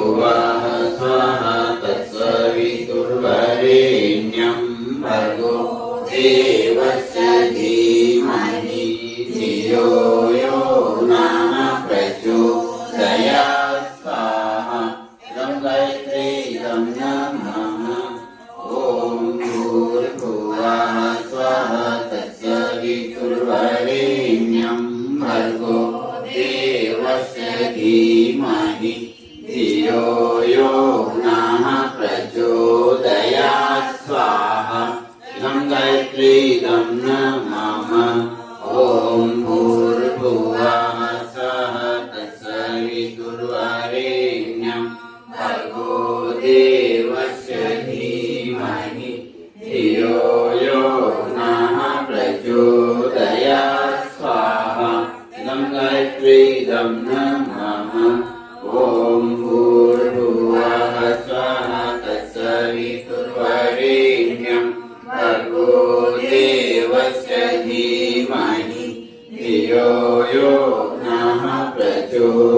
भूर्भुवः स्वः तत्सवितुर्वरेण्यं भर्गो देवस्य धीमहि धियो यो नः प्रचोदयात् स्वाहा इदं गायत्री इदं नमः ॐ भूर्भुवः स्वः तत्सवितुर्वरेण्यं भर्गो देवस्य धीमहि धियो यो नः प्रचोदयात् स्वाहा इदं गायत्री इदं नमः ॐ भूर्भुवः स्वः तत्सवितुर्वरेण्यं भर्गो देवस्य धीमहि धियो यो नः प्रचोदयात् स्वाहा इदं गायत्री इदं नमः ॐ भूर्भुवः स्वः तत्सवितुर्वरेण्यं भर्गो देवस्य धीमहि धियो यो नः प्रचोदयात्